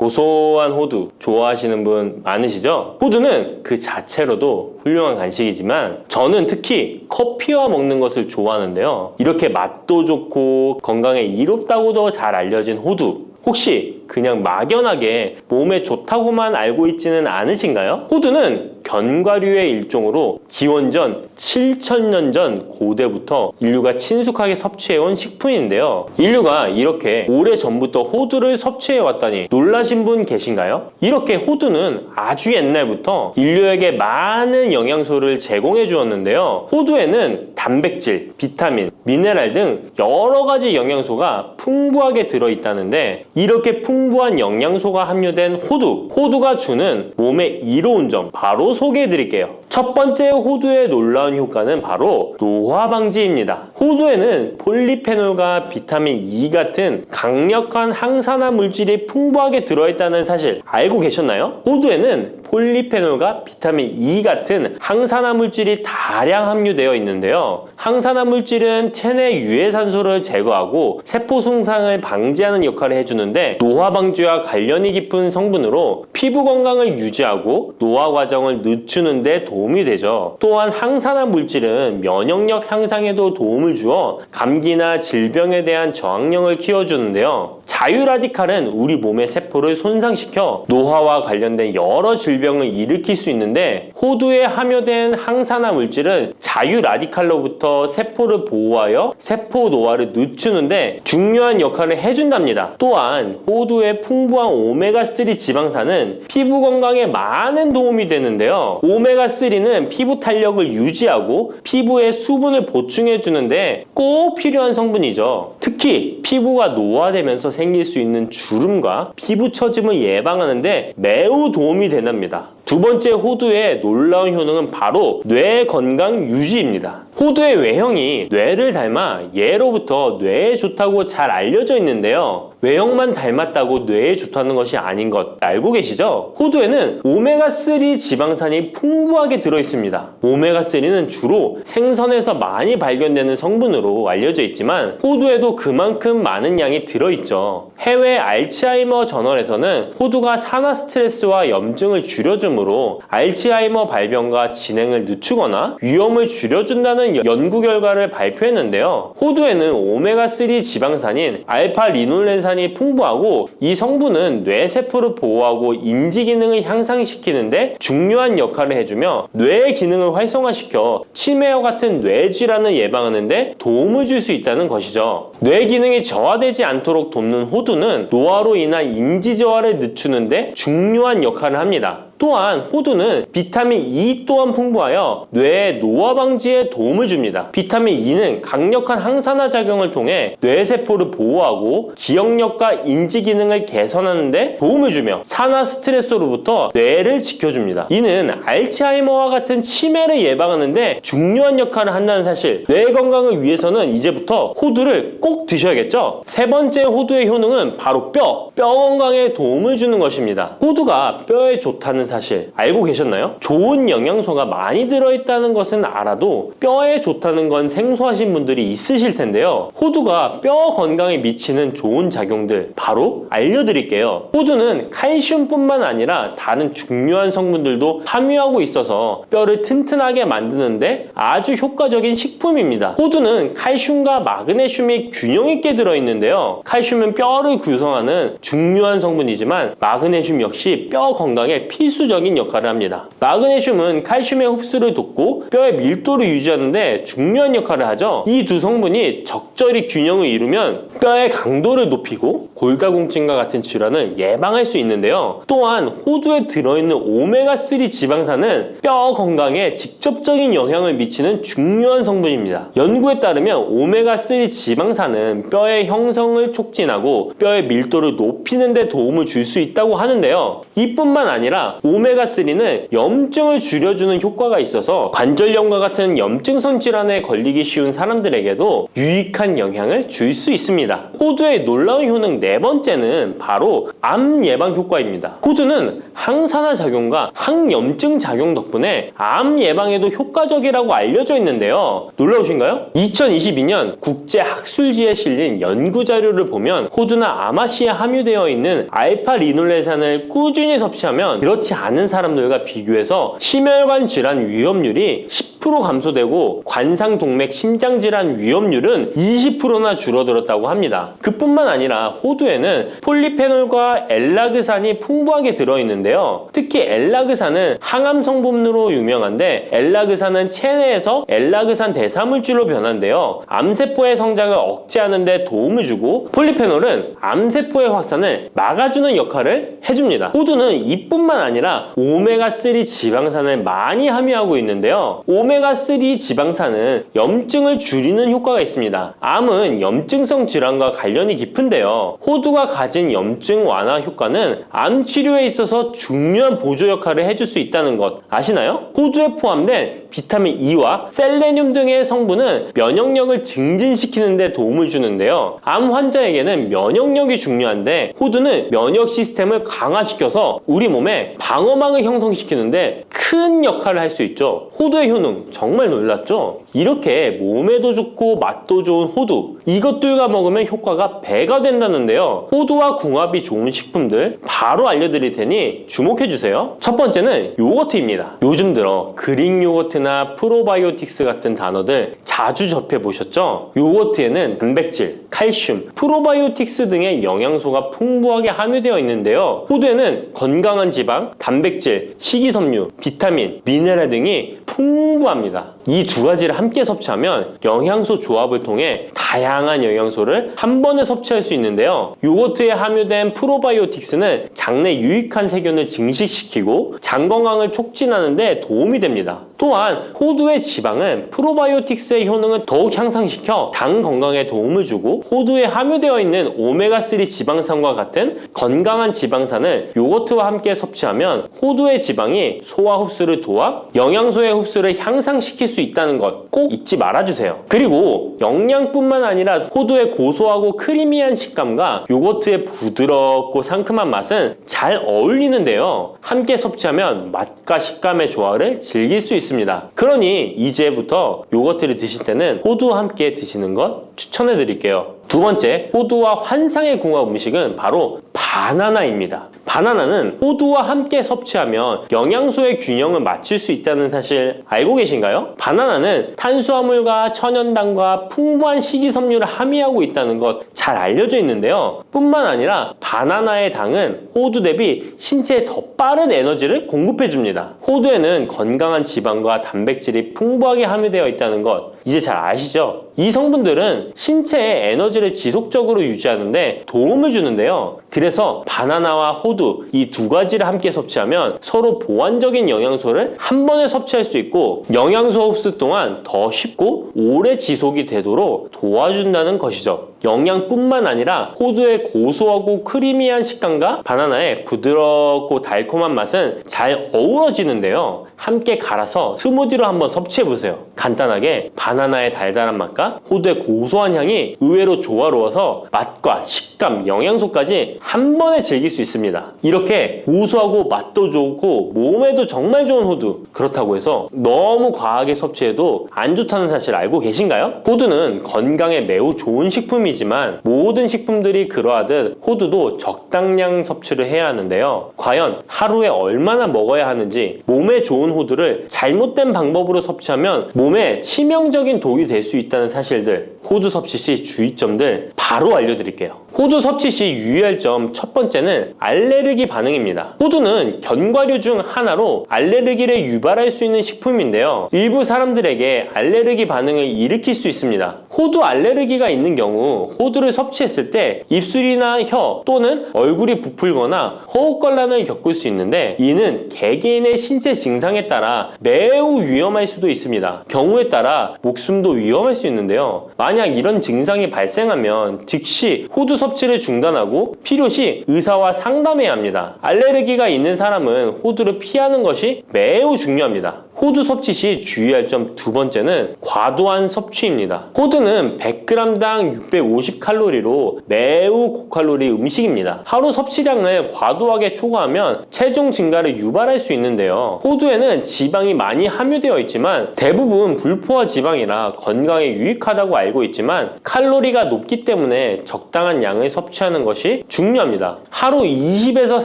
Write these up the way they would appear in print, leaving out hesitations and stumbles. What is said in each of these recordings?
고소한 호두 좋아하시는 분 많으시죠? 호두는 그 자체로도 훌륭한 간식이지만 저는 특히 커피와 먹는 것을 좋아하는데요. 이렇게 맛도 좋고 건강에 이롭다고도 잘 알려진 호두, 혹시 그냥 막연하게 몸에 좋다고만 알고 있지는 않으신가요? 호두는 견과류의 일종으로 기원전 7,000년 전 고대부터 인류가 친숙하게 섭취해온 식품인데요. 인류가 이렇게 오래전부터 호두를 섭취해왔다니 놀라신 분 계신가요? 이렇게 호두는 아주 옛날부터 인류에게 많은 영양소를 제공해 주었는데요. 호두에는 단백질, 비타민, 미네랄 등 여러 가지 영양소가 풍부하게 들어있다는데 이렇게 풍부한 영양소가 함유된 호두가 주는 몸에 이로운 점 바로 소개해 드릴게요. 첫 번째 호두의 놀라운 효과는 바로 노화 방지입니다. 호두에는 폴리페놀과 비타민 E 같은 강력한 항산화 물질이 풍부하게 들어있다는 사실 알고 계셨나요? 호두에는 폴리페놀과 비타민 E 같은 항산화 물질이 다량 함유되어 있는데요. 항산화 물질은 체내 유해산소를 제거하고 세포 손상을 방지하는 역할을 해주는데 노화 방지와 관련이 깊은 성분으로 피부 건강을 유지하고 노화 과정을 늦추는 데 도움이 되죠. 또한 항산화 물질은 면역력 향상에도 도움을 주어 감기나 질병에 대한 저항력을 키워주는데요. 자유라디칼은 우리 몸의 세포를 손상시켜 노화와 관련된 여러 질병을 일으킬 수 있는데 호두에 함유된 항산화 물질은 자유라디칼로부터 세포를 보호하여 세포 노화를 늦추는데 중요한 역할을 해준답니다. 또한 호두의 풍부한 오메가3 지방산은 피부 건강에 많은 도움이 되는데요. 오메가3는 피부 탄력을 유지하고 피부에 수분을 보충해 주는데 꼭 필요한 성분이죠. 특히 피부가 노화되면서 생길 수 있는 주름과 피부 처짐을 예방하는데 매우 도움이 된답니다. 두 번째 호두의 놀라운 효능은 바로 뇌 건강 유지입니다. 호두의 외형이 뇌를 닮아 예로부터 뇌에 좋다고 잘 알려져 있는데요. 외형만 닮았다고 뇌에 좋다는 것이 아닌 것 알고 계시죠? 호두에는 오메가3 지방산이 풍부하게 들어있습니다. 오메가3는 주로 생선에서 많이 발견되는 성분으로 알려져 있지만 호두에도 그만큼 많은 양이 들어있죠. 해외 알츠하이머 저널에서는 호두가 산화 스트레스와 염증을 줄여주므로 알츠하이머 발병과 진행을 늦추거나 위험을 줄여준다는 연구 결과를 발표했는데요. 호두에는 오메가3 지방산인 알파리놀렌산이 풍부하고 이 성분은 뇌세포를 보호하고 인지 기능을 향상시키는데 중요한 역할을 해주며 뇌의 기능을 활성화시켜 치매와 같은 뇌질환을 예방하는데 도움을 줄 수 있다는 것이죠. 뇌 기능이 저하되지 않도록 돕는 호두는 노화로 인한 인지 저하를 늦추는데 중요한 역할을 합니다. 또한 호두는 비타민 E 또한 풍부하여 뇌의 노화 방지에 도움을 줍니다. 비타민 E는 강력한 항산화 작용을 통해 뇌세포를 보호하고 기억력과 인지 기능을 개선하는 데 도움을 주며 산화 스트레스로부터 뇌를 지켜줍니다. 이는 알츠하이머와 같은 치매를 예방하는 데 중요한 역할을 한다는 사실, 뇌 건강을 위해서는 이제부터 호두를 꼭 드셔야겠죠? 세 번째 호두의 효능은 바로 뼈 건강에 도움을 주는 것입니다. 호두가 뼈에 좋다는 사실 알고 계셨나요? 좋은 영양소가 많이 들어있다는 것은 알아도 뼈에 좋다는 건 생소하신 분들이 있으실 텐데요. 호두가 뼈 건강에 미치는 좋은 작용들 바로 알려드릴게요. 호두는 칼슘뿐만 아니라 다른 중요한 성분들도 함유하고 있어서 뼈를 튼튼하게 만드는데 아주 효과적인 식품입니다. 호두는 칼슘과 마그네슘이 균형 있게 들어있는데요. 칼슘은 뼈를 구성하는 중요한 성분이지만 마그네슘 역시 뼈 건강에 필수적인 역할을 합니다. 마그네슘은 칼슘의 흡수를 돕고 뼈의 밀도를 유지하는데 중요한 역할을 하죠. 이 두 성분이 적절히 균형을 이루면 뼈의 강도를 높이고 골다공증과 같은 질환을 예방할 수 있는데요. 또한 호두에 들어있는 오메가3 지방산은 뼈 건강에 직접적인 영향을 미치는 중요한 성분입니다. 연구에 따르면 오메가3 지방산은 뼈의 형성을 촉진하고 뼈의 밀도를 높이는 데 도움을 줄 수 있다고 하는데요. 이뿐만 아니라 오메가3는 염증을 줄여주는 효과가 있어서 관절염과 같은 염증성 질환에 걸리기 쉬운 사람들에게도 유익한 영향을 줄 수 있습니다. 호두의 놀라운 효능 네 번째는 바로 암 예방 효과입니다. 호두는 항산화 작용과 항염증 작용 덕분에 암 예방에도 효과적이라고 알려져 있는데요. 놀라우신가요? 2022년 국제학술지에 실린 연구 자료를 보면 호두나 아마씨에 함유되어 있는 알파 리놀레산을 꾸준히 섭취하면 그렇지 않은 사람들과 비교해서 심혈관 질환 위험률이 10% 감소되고 관상동맥 심장질환 위험률은 20%나 줄어들었다고 합니다. 그뿐만 아니라 호두에는 폴리페놀과 엘라그산이 풍부하게 들어있는데요. 특히 엘라그산은 항암 성분으로 유명한데 엘라그산은 체내에서 엘라그산 대사물질로 변한데요. 암세포의 성장을 억제하는 데 도움을 주고 폴리페놀은 암세포의 확산을 막아주는 역할을 해줍니다. 호두는 이뿐만 아니라 오메가3 지방산을 많이 함유하고 있는데요. 오메가3 지방산은 염증을 줄이는 효과가 있습니다. 암은 염증성 질환과 관련이 깊은데요. 호두가 가진 염증 완화 효과는 암 치료에 있어서 중요한 보조 역할을 해줄 수 있다는 것 아시나요? 호두에 포함된 비타민 E와 셀레늄 등의 성분은 면역력을 증진시키는 데 도움을 주는데요. 암 환자에게는 면역력이 중요한데 호두는 면역 시스템을 강화시켜서 우리 몸에 방어막을 형성시키는데 큰 역할을 할 수 있죠. 호두의 효능 정말 놀랍죠? 이렇게 몸에도 좋고 맛도 좋은 호두, 이것들과 먹으면 효과가 배가 된다는데요. 호두와 궁합이 좋은 식품들 바로 알려드릴 테니 주목해주세요. 첫 번째는 요거트입니다. 요즘 들어 그릭 요거트나 프로바이오틱스 같은 단어들 자주 접해보셨죠? 요거트에는 단백질, 칼슘, 프로바이오틱스 등의 영양소가 풍부하게 함유되어 있는데요. 호두에는 건강한 지방, 단백질, 식이섬유, 비타민, 미네랄 등이 풍부합니다. 이 두 가지를 함께 섭취하면 영양소 조합을 통해 다양한 영양소를 한 번에 섭취할 수 있는데요. 요거트에 함유된 프로바이오틱스는 장내 유익한 세균을 증식시키고 장 건강을 촉진하는 데 도움이 됩니다. 또한 호두의 지방은 프로바이오틱스의 효능을 더욱 향상시켜 장 건강에 도움을 주고 호두에 함유되어 있는 오메가3 지방산과 같은 건강한 지방산을 요거트와 함께 섭취하면 호두의 지방이 소화 흡수를 도와 영양소의 흡수를 향상시킬 수 있다는 것 꼭 잊지 말아주세요. 그리고 영양뿐만 아니라 호두의 고소하고 크리미한 식감과 요거트의 부드럽고 상큼한 맛은 잘 어울리는데요. 함께 섭취하면 맛과 식감의 조화를 즐길 수 있습니다. 그러니 이제부터 요거트를 드실 때는 호두와 함께 드시는 것 추천해 드릴게요. 두 번째, 호두와 환상의 궁합 음식은 바로 바나나입니다. 바나나는 호두와 함께 섭취하면 영양소의 균형을 맞출 수 있다는 사실 알고 계신가요? 바나나는 탄수화물과 천연당과 풍부한 식이섬유를 함유하고 있다는 것 잘 알려져 있는데요. 뿐만 아니라 바나나의 당은 호두 대비 신체에 더 빠른 에너지를 공급해줍니다. 호두에는 건강한 지방과 단백질이 풍부하게 함유되어 있다는 것 이제 잘 아시죠? 이 성분들은 신체의 에너지를 지속적으로 유지하는데 도움을 주는데요. 그래서 바나나와 호두 이 두 가지를 함께 섭취하면 서로 보완적인 영양소를 한 번에 섭취할 수 있고 영양소 흡수 동안 더 쉽고 오래 지속이 되도록 도와준다는 것이죠. 영양뿐만 아니라 호두의 고소하고 크리미한 식감과 바나나의 부드럽고 달콤한 맛은 잘 어우러지는데요. 함께 갈아서 스무디로 한번 섭취해보세요. 간단하게 바나나의 달달한 맛과 호두의 고소한 향이 의외로 조화로워서 맛과 식감, 영양소까지 한 번에 즐길 수 있습니다. 이렇게 고소하고 맛도 좋고 몸에도 정말 좋은 호두, 그렇다고 해서 너무 과하게 섭취해도 안 좋다는 사실 알고 계신가요? 호두는 건강에 매우 좋은 식품이지만 모든 식품들이 그러하듯 호두도 적당량 섭취를 해야 하는데요. 과연 하루에 얼마나 먹어야 하는지, 몸에 좋은 호두를 잘못된 방법으로 섭취하면 몸에 치명적인 독이 될 수 있다는 사실들, 호두 섭취 시 주의점들 바로 알려드릴게요. 호두 섭취 시 유의할 점 첫 번째는 알레르기 반응입니다. 호두는 견과류 중 하나로 알레르기를 유발할 수 있는 식품인데요. 일부 사람들에게 알레르기 반응을 일으킬 수 있습니다. 호두 알레르기가 있는 경우 호두를 섭취했을 때 입술이나 혀 또는 얼굴이 부풀거나 호흡곤란을 겪을 수 있는데 이는 개개인의 신체 증상에 따라 매우 위험할 수도 있습니다. 경우에 따라 목숨도 위험할 수 있는데요. 만약 이런 증상이 발생하면 즉시 호두 섭취를 중단하고 필요시 의사와 상담해야 합니다. 알레르기가 있는 사람은 호두를 피하는 것이 매우 중요합니다. 호두 섭취 시 주의할 점 두 번째는 과도한 섭취입니다. 호두는 100g당 650칼로리로 매우 고칼로리 음식입니다. 하루 섭취량을 과도하게 초과하면 체중 증가를 유발할 수 있는데요. 호두에는 지방이 많이 함유되어 있지만 대부분 불포화 지방이라 건강에 유익하다고 알고 있지만 칼로리가 높기 때문에 적당한 양을 섭취하는 것이 중요합니다. 하루 20에서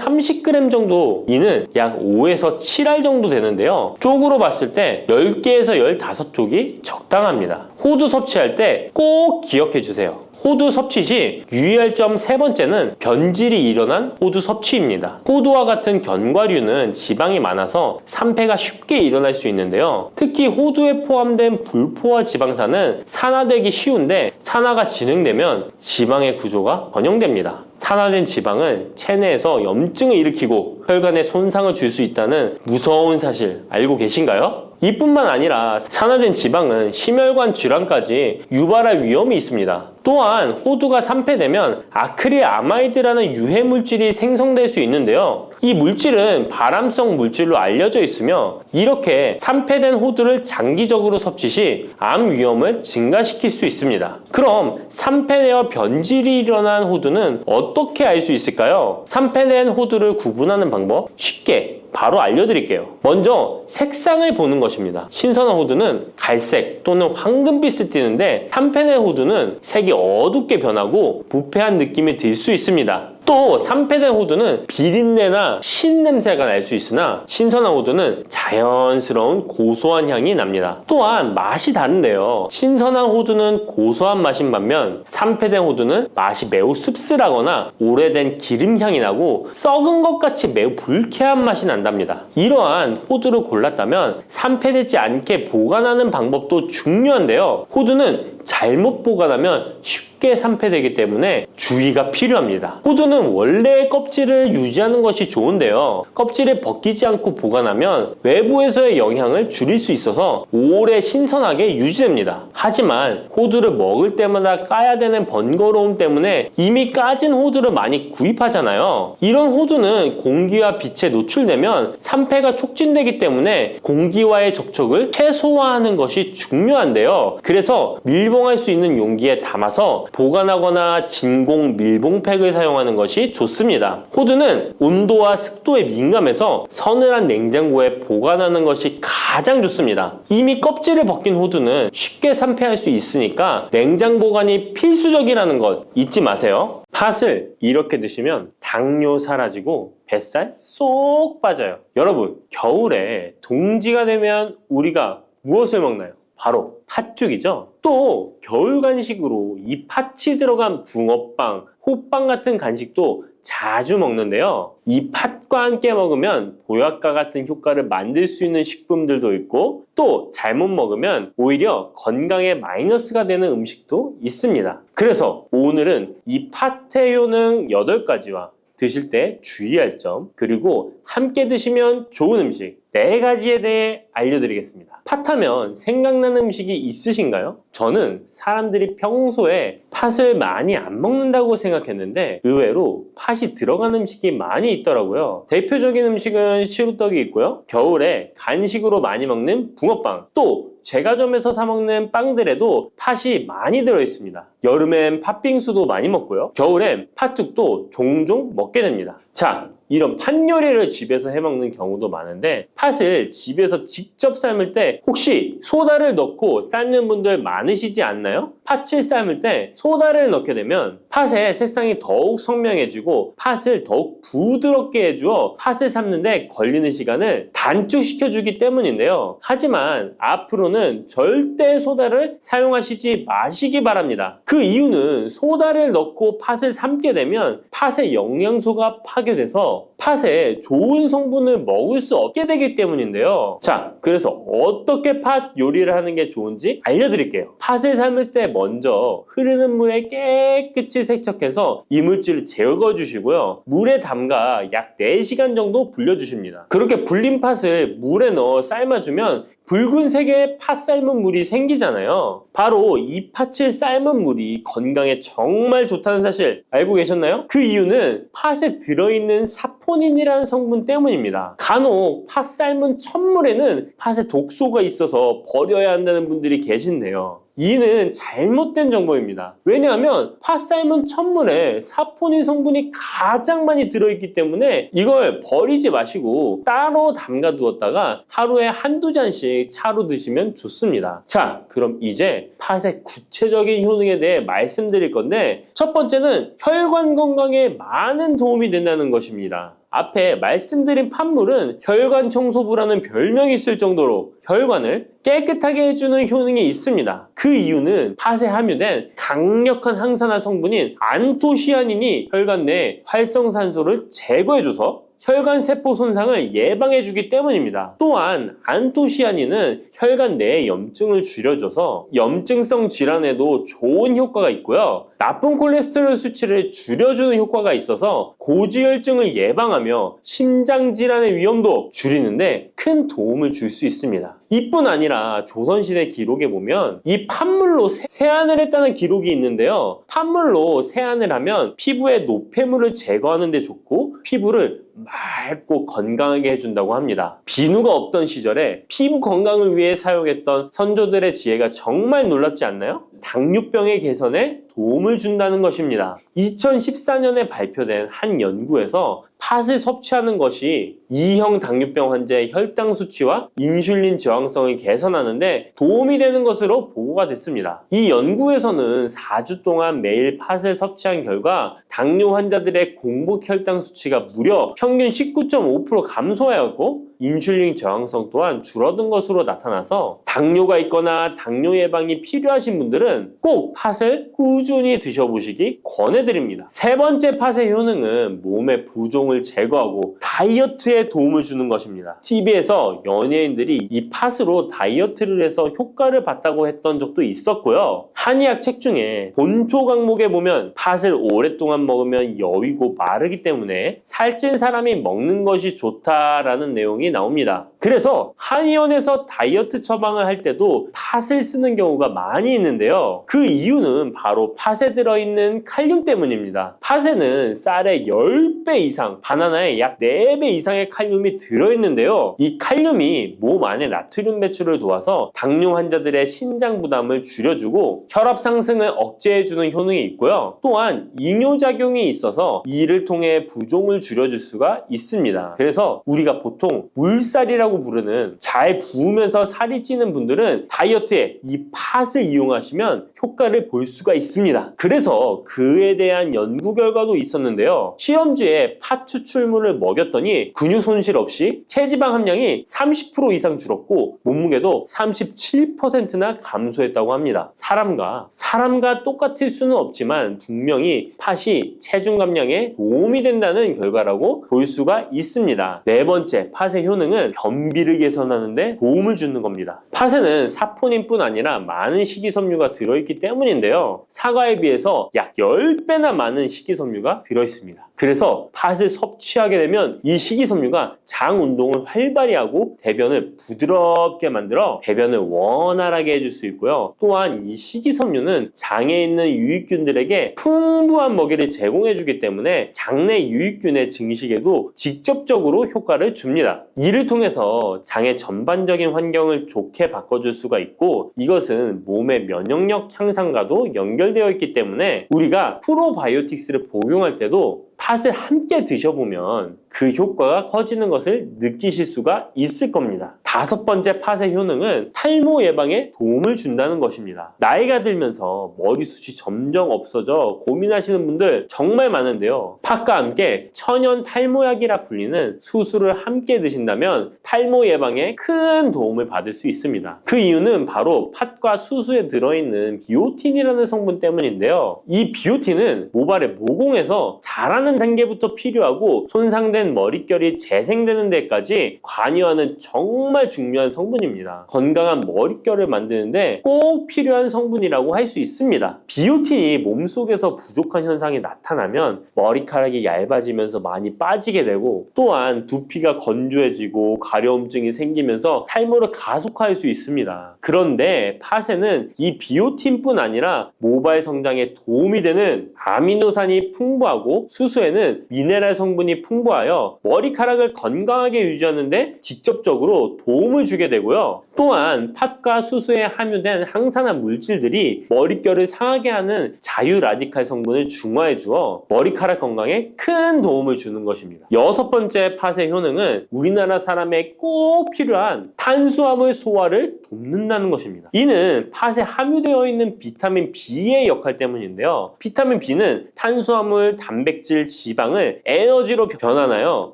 30g 정도, 이는 약 5에서 7알 정도 되는데요. 쪽으로 봤을 때 10개에서 15쪽이 적당합니다. 호두 섭취할 때 꼭 기억해 주세요. 호두 섭취 시 유의할 점 세 번째는 변질이 일어난 호두 섭취입니다. 호두와 같은 견과류는 지방이 많아서 산패가 쉽게 일어날 수 있는데요. 특히 호두에 포함된 불포화 지방산은 산화되기 쉬운데 산화가 진행되면 지방의 구조가 변형됩니다. 산화된 지방은 체내에서 염증을 일으키고 혈관에 손상을 줄 수 있다는 무서운 사실 알고 계신가요? 이뿐만 아니라 산화된 지방은 심혈관 질환까지 유발할 위험이 있습니다. 또한 호두가 산패되면 아크릴아마이드라는 유해 물질이 생성될 수 있는데요. 이 물질은 발암성 물질로 알려져 있으며 이렇게 산패된 호두를 장기적으로 섭취 시 암 위험을 증가시킬 수 있습니다. 그럼 산패되어 변질이 일어난 호두는 어떻게 알 수 있을까요? 산패된 호두를 구분하는 방법 쉽게 바로 알려드릴게요. 먼저 색상을 보는 것입니다. 신선한 호두는 갈색 또는 황금빛을 띠는데 산패된 호두는 색이 어둡게 변하고 부패한 느낌이 들 수 있습니다. 또 산패된 호두는 비린내나 신냄새가 날 수 있으나 신선한 호두는 자연스러운 고소한 향이 납니다. 또한 맛이 다른데요. 신선한 호두는 고소한 맛인 반면 산패된 호두는 맛이 매우 씁쓸하거나 오래된 기름향이 나고 썩은 것 같이 매우 불쾌한 맛이 난답니다. 이러한 호두를 골랐다면 산패되지 않게 보관하는 방법도 중요한데요. 호두는 잘못 보관하면 쉽게 산패되기 때문에 주의가 필요합니다. 호두는 원래의 껍질을 유지하는 것이 좋은데요. 껍질을 벗기지 않고 보관하면 외부에서의 영향을 줄일 수 있어서 오래 신선하게 유지됩니다. 하지만 호두를 먹을 때마다 까야 되는 번거로움 때문에 이미 까진 호두를 많이 구입하잖아요. 이런 호두는 공기와 빛에 노출되면 산패가 촉진되기 때문에 공기와의 접촉을 최소화하는 것이 중요한데요. 그래서 밀봉할 수 있는 용기에 담아서 보관하거나 진공 밀봉팩을 사용하는 것이 좋습니다. 호두는 온도와 습도에 민감해서 서늘한 냉장고에 보관하는 것이 가장 좋습니다. 이미 껍질을 벗긴 호두는 쉽게 산패할 수 있으니까 냉장 보관이 필수적이라는 것 잊지 마세요. 팥을 이렇게 드시면 당뇨 사라지고 뱃살 쏙 빠져요. 여러분, 겨울에 동지가 되면 우리가 무엇을 먹나요? 바로 팥죽이죠. 또 겨울 간식으로 이 팥이 들어간 붕어빵, 호빵 같은 간식도 자주 먹는데요. 이 팥과 함께 먹으면 보약과 같은 효과를 만들 수 있는 식품들도 있고 또 잘못 먹으면 오히려 건강에 마이너스가 되는 음식도 있습니다. 그래서 오늘은 이 팥의 효능 8가지와 드실 때 주의할 점, 그리고 함께 드시면 좋은 음식 4가지에 대해 알려드리겠습니다. 팥하면 생각나는 음식이 있으신가요? 저는 사람들이 평소에 팥을 많이 안 먹는다고 생각했는데 의외로 팥이 들어간 음식이 많이 있더라고요. 대표적인 음식은 시루떡이 있고요. 겨울에 간식으로 많이 먹는 붕어빵, 또 제과점에서 사 먹는 빵들에도 팥이 많이 들어있습니다. 여름엔 팥빙수도 많이 먹고요. 겨울엔 팥죽도 종종 먹게 됩니다. 자, 이런 팥 요리를 집에서 해먹는 경우도 많은데 팥을 집에서 직접 삶을 때 혹시 소다를 넣고 삶는 분들 많으시지 않나요? 팥을 삶을 때 소다를 넣게 되면 팥의 색상이 더욱 선명해지고 팥을 더욱 부드럽게 해주어 팥을 삶는데 걸리는 시간을 단축시켜주기 때문인데요. 하지만 앞으로는 절대 소다를 사용하시지 마시기 바랍니다. 그 이유는 소다를 넣고 팥을 삶게 되면 팥의 영양소가 파괴돼서 팥에 좋은 성분을 먹을 수 없게 되기 때문인데요. 자, 그래서 어떻게 팥 요리를 하는 게 좋은지 알려드릴게요. 팥을 삶을 때 먼저 흐르는 물에 깨끗이 세척해서 이물질을 제거해 주시고요. 물에 담가 약 4시간 정도 불려주십니다. 그렇게 불린 팥을 물에 넣어 삶아주면 붉은색의 팥 삶은 물이 생기잖아요. 바로 이 팥을 삶은 물이 건강에 정말 좋다는 사실 알고 계셨나요? 그 이유는 팥에 들어있는 사포닌이라는 성분 때문입니다. 간혹 팥 삶은 첫물에는 팥에 독소가 있어서 버려야 한다는 분들이 계신데요. 이는 잘못된 정보입니다. 왜냐하면 팥 삶은 첫물에 사포닌 성분이 가장 많이 들어있기 때문에 이걸 버리지 마시고 따로 담가 두었다가 하루에 한두 잔씩 차로 드시면 좋습니다. 자, 그럼 이제 팥의 구체적인 효능에 대해 말씀드릴 건데 첫 번째는 혈관 건강에 많은 도움이 된다는 것입니다. 앞에 말씀드린 팥물은 혈관 청소부라는 별명이 있을 정도로 혈관을 깨끗하게 해주는 효능이 있습니다. 그 이유는 팥에 함유된 강력한 항산화 성분인 안토시아닌이 혈관 내 활성산소를 제거해줘서 혈관 세포 손상을 예방해주기 때문입니다. 또한 안토시아닌은 혈관 내의 염증을 줄여줘서 염증성 질환에도 좋은 효과가 있고요. 나쁜 콜레스테롤 수치를 줄여주는 효과가 있어서 고지혈증을 예방하며 심장 질환의 위험도 줄이는데 큰 도움을 줄 수 있습니다. 이뿐 아니라 조선시대 기록에 보면 이 팥물로 세안을 했다는 기록이 있는데요. 팥물로 세안을 하면 피부의 노폐물을 제거하는 데 좋고 피부를 맑고 건강하게 해준다고 합니다. 비누가 없던 시절에 피부 건강을 위해 사용했던 선조들의 지혜가 정말 놀랍지 않나요? 당뇨병의 개선에 도움을 준다는 것입니다. 2014년에 발표된 한 연구에서 팥을 섭취하는 것이 2형 당뇨병 환자의 혈당 수치와 인슐린 저항성을 개선하는데 도움이 되는 것으로 보고가 됐습니다. 이 연구에서는 4주 동안 매일 팥을 섭취한 결과 당뇨 환자들의 공복 혈당 수치가 무려 평균 19.5% 감소하였고 인슐린 저항성 또한 줄어든 것으로 나타나서 당뇨가 있거나 당뇨 예방이 필요하신 분들은 꼭 팥을 꾸준히 드셔보시기 권해드립니다. 세 번째 팥의 효능은 몸의 부종을 제거하고 다이어트에 도움을 주는 것입니다. TV에서 연예인들이 이 팥으로 다이어트를 해서 효과를 봤다고 했던 적도 있었고요. 한의학 책 중에 본초 강목에 보면 팥을 오랫동안 먹으면 여위고 마르기 때문에 살찐 사람이 먹는 것이 좋다라는 내용이 나옵니다. 그래서 한의원에서 다이어트 처방을 할 때도 팥을 쓰는 경우가 많이 있는데요. 그 이유는 바로 팥에 들어있는 칼륨 때문입니다. 팥에는 쌀의 10배 이상, 바나나에 약 4배 이상의 칼륨이 들어있는데요. 이 칼륨이 몸 안에 나트륨 배출을 도와서 당뇨 환자들의 신장 부담을 줄여주고 혈압 상승을 억제해주는 효능이 있고요. 또한 이뇨작용이 있어서 이를 통해 부종을 줄여줄 수가 있습니다. 그래서 우리가 보통 물살이라고 부르는 잘 부으면서 살이 찌는 분들은 다이어트에 이 팥을 이용하시면 효과를 볼 수가 있습니다. 그래서 그에 대한 연구 결과도 있었는데요. 실험주에 팥 추출물을 먹였더니 근육 손실 없이 체지방 함량이 30% 이상 줄었고 몸무게도 37%나 감소했다고 합니다. 사람과 똑같을 수는 없지만 분명히 팥이 체중 감량에 도움이 된다는 결과라고 볼 수가 있습니다. 네 번째, 팥의 효능은 변비를 개선하는 데 도움을 주는 겁니다. 팥에는 사포닌뿐 아니라 많은 식이섬유가 들어있기 때문인데요. 사과에 비해서 약 10배나 많은 식이섬유가 들어있습니다. 그래서 팥을 섭취하게 되면 이 식이섬유가 장 운동을 활발히 하고 대변을 부드럽게 만들어 배변을 원활하게 해줄 수 있고요. 또한 이 식이섬유는 장에 있는 유익균들에게 풍부한 먹이를 제공해주기 때문에 장내 유익균의 증식에도 직접적으로 효과를 줍니다. 이를 통해서 장의 전반적인 환경을 좋게 바꿔줄 수가 있고 이것은 몸의 면역력 향상과도 연결되어 있기 때문에 우리가 프로바이오틱스를 복용할 때도 팥을 함께 드셔보면 그 효과가 커지는 것을 느끼실 수가 있을 겁니다. 다섯 번째 팥의 효능은 탈모 예방에 도움을 준다는 것입니다. 나이가 들면서 머리숱이 점점 없어져 고민하시는 분들 정말 많은데요. 팥과 함께 천연 탈모약이라 불리는 수수를 함께 드신다면 탈모 예방에 큰 도움을 받을 수 있습니다. 그 이유는 바로 팥과 수수에 들어있는 비오틴이라는 성분 때문인데요. 이 비오틴은 모발의 모공에서 자라는 빠른 단계부터 필요하고 손상된 머릿결이 재생되는 데까지 관여하는 정말 중요한 성분입니다. 건강한 머릿결을 만드는데 꼭 필요한 성분이라고 할 수 있습니다. 비오틴이 몸속에서 부족한 현상이 나타나면 머리카락이 얇아지면서 많이 빠지게 되고, 또한 두피가 건조해지고 가려움증이 생기면서 탈모를 가속화할 수 있습니다. 그런데 팥에는 이 비오틴뿐 아니라 모발 성장에 도움이 되는 아미노산이 풍부하고 수수에는 미네랄 성분이 풍부하여 머리카락을 건강하게 유지하는데 직접적으로 도움을 주게 되고요. 또한 팥과 수수에 함유된 항산화 물질들이 머릿결을 상하게 하는 자유 라디칼 성분을 중화해 주어 머리카락 건강에 큰 도움을 주는 것입니다. 여섯 번째 팥의 효능은 우리나라 사람에 꼭 필요한 탄수화물 소화를 돕는다는 것입니다. 이는 팥에 함유되어 있는 비타민 B의 역할 때문인데요. 비타민 B는 탄수화물, 단백질, 지방을 에너지로 변환하여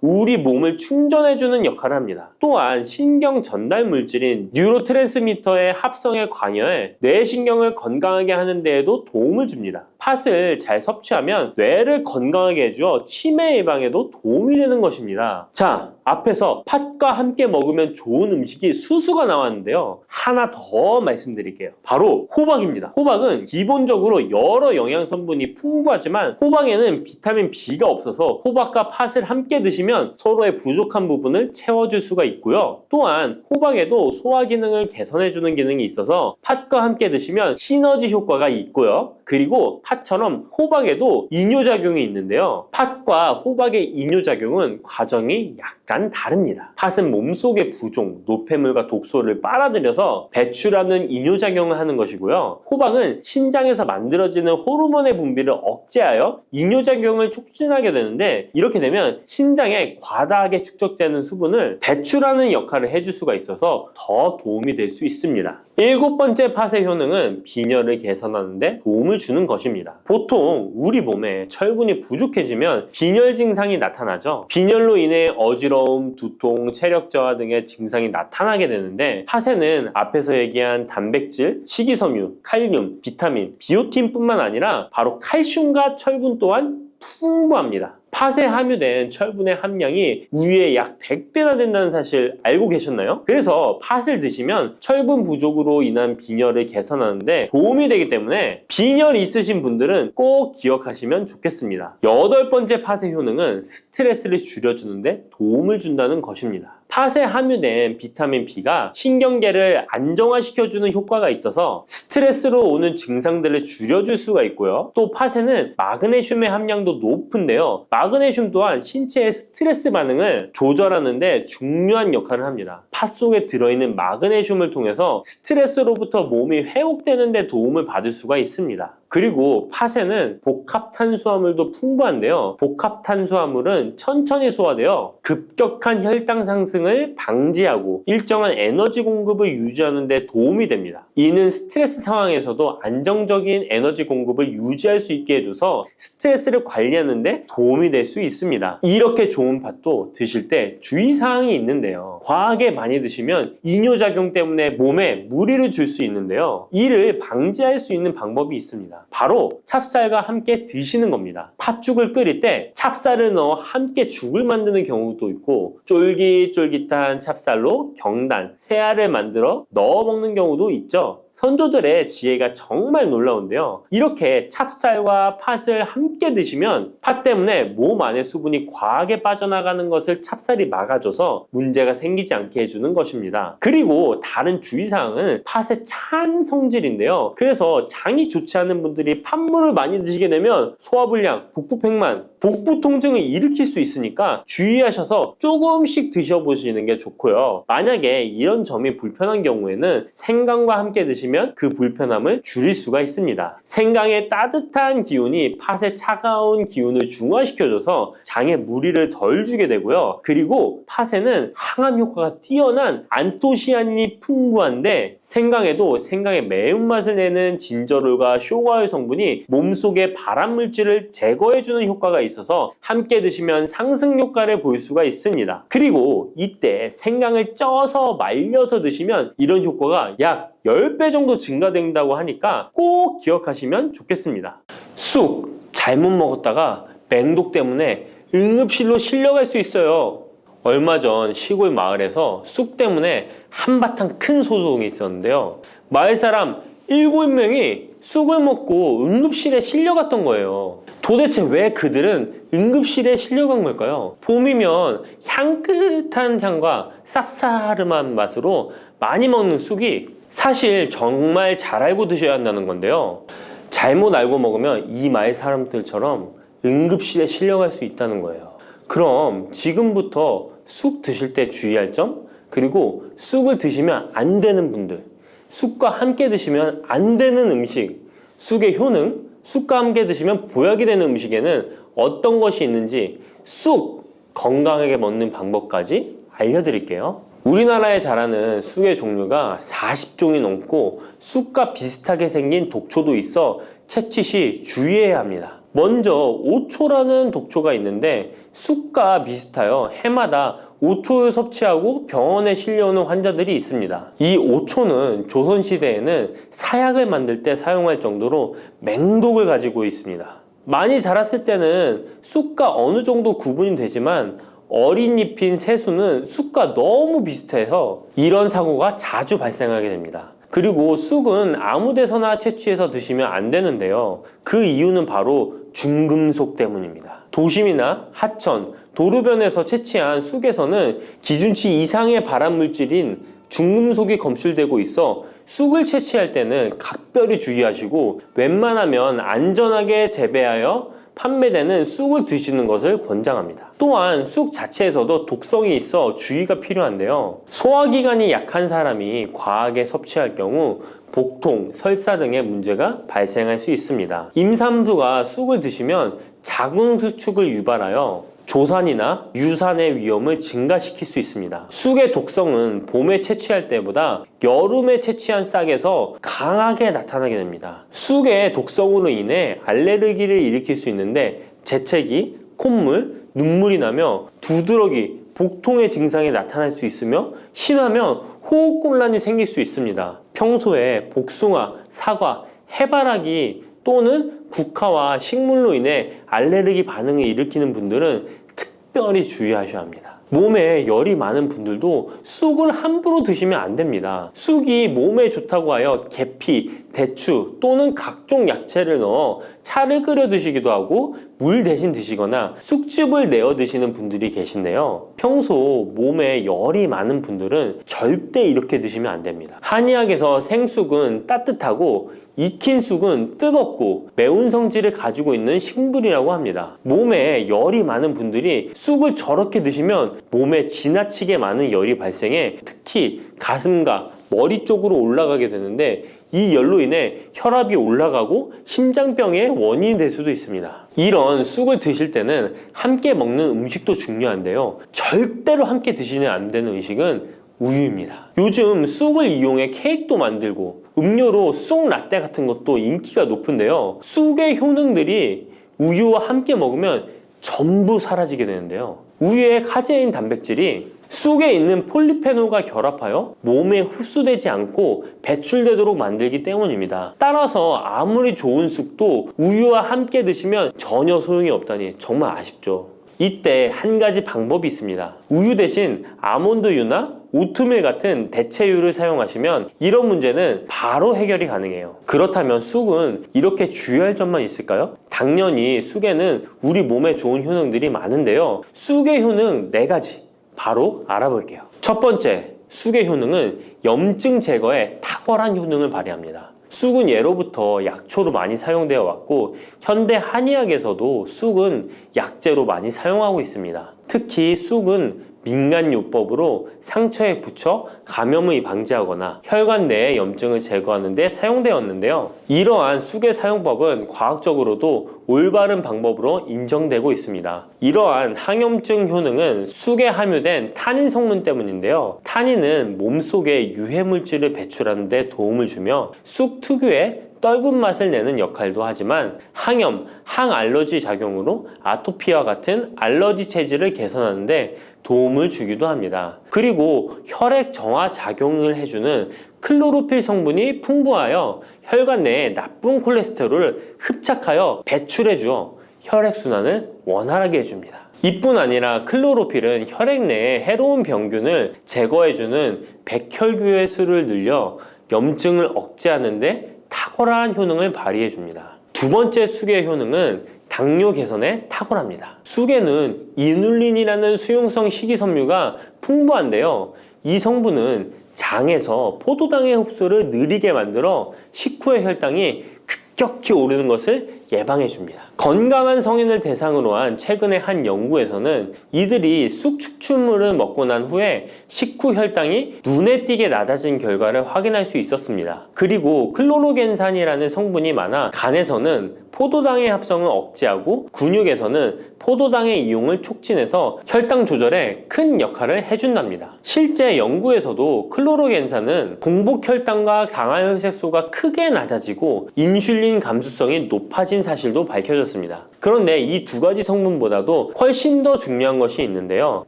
우리 몸을 충전해주는 역할을 합니다. 또한 신경 전달 물질인 뉴로트랜스미터의 합성에 관여해 뇌신경을 건강하게 하는 데에도 도움을 줍니다. 팥을 잘 섭취하면 뇌를 건강하게 해주어 치매 예방에도 도움이 되는 것입니다. 자, 앞에서 팥과 함께 먹으면 좋은 음식이 수수가 나왔는데요. 하나 더 말씀드릴게요. 바로 호박입니다. 호박은 기본적으로 여러 영양성분이 풍부하지만 호박에는 비타민 B가 없어서 호박과 팥을 함께 드시면 서로의 부족한 부분을 채워줄 수가 있고요. 또한 호박에도 소화 기능을 개선해주는 기능이 있어서 팥과 함께 드시면 시너지 효과가 있고요. 그리고 팥처럼 호박에도 이뇨작용이 있는데요. 팥과 호박의 이뇨작용은 과정이 약간 다릅니다. 팥은 몸속의 부종, 노폐물과 독소를 빨아들여서 배출하는 이뇨작용을 하는 것이고요. 호박은 신장에서 만들어지는 호르몬의 분비를 억제하여 이뇨작용을 촉진하게 되는데, 이렇게 되면 신장에 과다하게 축적되는 수분을 배출하는 역할을 해줄 수가 있어서 더 도움이 될 수 있습니다. 일곱 번째 팥의 효능은 빈혈을 개선하는 데 도움을 주는 것입니다. 보통 우리 몸에 철분이 부족해지면 빈혈 증상이 나타나죠. 빈혈로 인해 어지러움, 두통, 체력 저하 등의 증상이 나타나게 되는데, 팥에는 앞에서 얘기한 단백질, 식이섬유, 칼륨, 비타민, 비오틴뿐만 아니라 바로 칼슘과 철분 또한 풍부합니다. 팥에 함유된 철분의 함량이 우유의 약 100배나 된다는 사실 알고 계셨나요? 그래서 팥을 드시면 철분 부족으로 인한 빈혈을 개선하는데 도움이 되기 때문에 빈혈이 있으신 분들은 꼭 기억하시면 좋겠습니다. 여덟 번째 팥의 효능은 스트레스를 줄여주는데 도움을 준다는 것입니다. 팥에 함유된 비타민 B가 신경계를 안정화시켜주는 효과가 있어서 스트레스로 오는 증상들을 줄여줄 수가 있고요. 또 팥에는 마그네슘의 함량도 높은데요. 마그네슘 또한 신체의 스트레스 반응을 조절하는 데 중요한 역할을 합니다. 팥 속에 들어있는 마그네슘을 통해서 스트레스로부터 몸이 회복되는 데 도움을 받을 수가 있습니다. 그리고 팥에는 복합 탄수화물도 풍부한데요. 복합 탄수화물은 천천히 소화되어 급격한 혈당 상승을 방지하고 일정한 에너지 공급을 유지하는 데 도움이 됩니다. 이는 스트레스 상황에서도 안정적인 에너지 공급을 유지할 수 있게 해줘서 스트레스를 관리하는 데 도움이 될 수 있습니다. 이렇게 좋은 팥도 드실 때 주의사항이 있는데요. 과하게 많이 드시면 이뇨작용 때문에 몸에 무리를 줄 수 있는데요. 이를 방지할 수 있는 방법이 있습니다. 바로 찹쌀과 함께 드시는 겁니다. 팥죽을 끓일 때 찹쌀을 넣어 함께 죽을 만드는 경우도 있고, 쫄깃쫄깃한 찹쌀로 경단, 새알을 만들어 넣어 먹는 경우도 있죠. 선조들의 지혜가 정말 놀라운데요. 이렇게 찹쌀과 팥을 함께 드시면 팥 때문에 몸 안에 수분이 과하게 빠져나가는 것을 찹쌀이 막아줘서 문제가 생기지 않게 해주는 것입니다. 그리고 다른 주의사항은 팥의 찬 성질인데요. 그래서 장이 좋지 않은 분들이 팥물을 많이 드시게 되면 소화불량, 복부팽만, 복부 통증을 일으킬 수 있으니까 주의하셔서 조금씩 드셔보시는 게 좋고요. 만약에 이런 점이 불편한 경우에는 생강과 함께 드시면 그 불편함을 줄일 수가 있습니다. 생강의 따뜻한 기운이 팥의 차가운 기운을 중화시켜줘서 장에 무리를 덜 주게 되고요. 그리고 팥에는 항암 효과가 뛰어난 안토시아닌이 풍부한데, 생강에도 생강의 매운맛을 내는 진저롤과 쇼가올 성분이 몸속의 발암물질을 제거해주는 효과가 있어서 함께 드시면 상승 효과를 볼 수가 있습니다. 그리고 이때 생강을 쪄서 말려서 드시면 이런 효과가 약 10배 정도 증가된다고 하니까 꼭 기억하시면 좋겠습니다. 쑥 잘못 먹었다가 맹독 때문에 응급실로 실려갈 수 있어요. 얼마 전 시골 마을에서 쑥 때문에 한바탕 큰 소동이 있었는데요. 마을 사람 7명이 쑥을 먹고 응급실에 실려갔던 거예요. 도대체 왜 그들은 응급실에 실려간 걸까요? 봄이면 향긋한 향과 쌉싸름한 맛으로 많이 먹는 쑥이 사실 정말 잘 알고 드셔야 한다는 건데요. 잘못 알고 먹으면 이 마을 사람들처럼 응급실에 실려갈 수 있다는 거예요. 그럼 지금부터 쑥 드실 때 주의할 점, 그리고 쑥을 드시면 안 되는 분들, 쑥과 함께 드시면 안 되는 음식, 쑥의 효능, 쑥과 함께 드시면 보약이 되는 음식에는 어떤 것이 있는지 쑥 건강하게 먹는 방법까지 알려드릴게요. 우리나라에 자라는 쑥의 종류가 40종이 넘고 쑥과 비슷하게 생긴 독초도 있어 채취 시 주의해야 합니다. 먼저 오초라는 독초가 있는데 쑥과 비슷하여 해마다 오초를 섭취하고 병원에 실려오는 환자들이 있습니다. 이 오초는 조선시대에는 사약을 만들 때 사용할 정도로 맹독을 가지고 있습니다. 많이 자랐을 때는 쑥과 어느 정도 구분이 되지만 어린 잎인 새수는 쑥과 너무 비슷해서 이런 사고가 자주 발생하게 됩니다. 그리고 쑥은 아무 데서나 채취해서 드시면 안 되는데요. 그 이유는 바로 중금속 때문입니다. 도심이나 하천, 도로변에서 채취한 쑥에서는 기준치 이상의 발암물질인 중금속이 검출되고 있어 쑥을 채취할 때는 각별히 주의하시고 웬만하면 안전하게 재배하여 판매되는 쑥을 드시는 것을 권장합니다. 또한 쑥 자체에서도 독성이 있어 주의가 필요한데요. 소화기관이 약한 사람이 과하게 섭취할 경우 복통, 설사 등의 문제가 발생할 수 있습니다. 임산부가 쑥을 드시면 자궁수축을 유발하여 조산이나 유산의 위험을 증가시킬 수 있습니다. 쑥의 독성은 봄에 채취할 때보다 여름에 채취한 싹에서 강하게 나타나게 됩니다. 쑥의 독성으로 인해 알레르기를 일으킬 수 있는데 재채기, 콧물, 눈물이 나며 두드러기, 복통의 증상이 나타날 수 있으며 심하면 호흡곤란이 생길 수 있습니다. 평소에 복숭아, 사과, 해바라기 또는 국화와 식물로 인해 알레르기 반응을 일으키는 분들은 특별히 주의하셔야 합니다. 몸에 열이 많은 분들도 쑥을 함부로 드시면 안 됩니다. 쑥이 몸에 좋다고 하여 계피, 대추 또는 각종 야채를 넣어 차를 끓여 드시기도 하고 물 대신 드시거나 쑥즙을 내어 드시는 분들이 계신데요. 평소 몸에 열이 많은 분들은 절대 이렇게 드시면 안 됩니다. 한의학에서 생쑥은 따뜻하고 익힌 쑥은 뜨겁고 매운 성질을 가지고 있는 식물이라고 합니다. 몸에 열이 많은 분들이 쑥을 저렇게 드시면 몸에 지나치게 많은 열이 발생해 특히 가슴과 머리 쪽으로 올라가게 되는데 이 열로 인해 혈압이 올라가고 심장병의 원인이 될 수도 있습니다. 이런 쑥을 드실 때는 함께 먹는 음식도 중요한데요. 절대로 함께 드시면 안 되는 음식은 우유입니다. 요즘 쑥을 이용해 케이크도 만들고 음료로 쑥 라떼 같은 것도 인기가 높은데요. 쑥의 효능들이 우유와 함께 먹으면 전부 사라지게 되는데요. 우유의 카제인 단백질이 쑥에 있는 폴리페놀과 결합하여 몸에 흡수되지 않고 배출되도록 만들기 때문입니다. 따라서 아무리 좋은 쑥도 우유와 함께 드시면 전혀 소용이 없다니 정말 아쉽죠. 이때 한 가지 방법이 있습니다. 우유 대신 아몬드유나 오트밀 같은 대체유를 사용하시면 이런 문제는 바로 해결이 가능해요. 그렇다면 쑥은 이렇게 주의할 점만 있을까요? 당연히 쑥에는 우리 몸에 좋은 효능들이 많은데요. 쑥의 효능 4가지 바로 알아볼게요. 첫 번째, 쑥의 효능은 염증 제거에 탁월한 효능을 발휘합니다. 쑥은 예로부터 약초로 많이 사용되어 왔고 현대 한의학에서도 쑥은 약재로 많이 사용하고 있습니다. 특히 쑥은 민간요법으로 상처에 붙여 감염을 방지하거나 혈관 내의 염증을 제거하는 데 사용되었는데요. 이러한 쑥의 사용법은 과학적으로도 올바른 방법으로 인정되고 있습니다. 이러한 항염증 효능은 쑥에 함유된 타닌 성분 때문인데요. 타닌은 몸속에 유해물질을 배출하는 데 도움을 주며 쑥 특유의 떫은 맛을 내는 역할도 하지만 항염, 항알러지 작용으로 아토피와 같은 알러지 체질을 개선하는 데 도움을 주기도 합니다. 그리고 혈액 정화 작용을 해주는 클로로필 성분이 풍부하여 혈관 내에 나쁜 콜레스테롤을 흡착하여 배출해 주어 혈액순환을 원활하게 해줍니다. 이뿐 아니라 클로로필은 혈액 내에 해로운 병균을 제거해주는 백혈구의 수를 늘려 염증을 억제하는 데 탁월한 효능을 발휘해줍니다. 두 번째 쑥의 효능은 당뇨 개선에 탁월합니다. 쑥에는 이눌린이라는 수용성 식이섬유가 풍부한데요. 이 성분은 장에서 포도당의 흡수를 느리게 만들어 식후의 혈당이 급격히 오르는 것을 예방해 줍니다. 건강한 성인을 대상으로 한 최근의 한 연구에서는 이들이 쑥 추출물을 먹고 난 후에 식후 혈당이 눈에 띄게 낮아진 결과를 확인할 수 있었습니다. 그리고 클로로겐산이라는 성분이 많아 간에서는 포도당의 합성을 억제하고 근육에서는 포도당의 이용을 촉진해서 혈당 조절에 큰 역할을 해준답니다. 실제 연구에서도 클로로겐산은 공복 혈당과 당화혈색소가 크게 낮아지고 인슐린 감수성이 높아진 사실도 밝혀졌습니다. 그런데 이 두 가지 성분보다도 훨씬 더 중요한 것이 있는데요.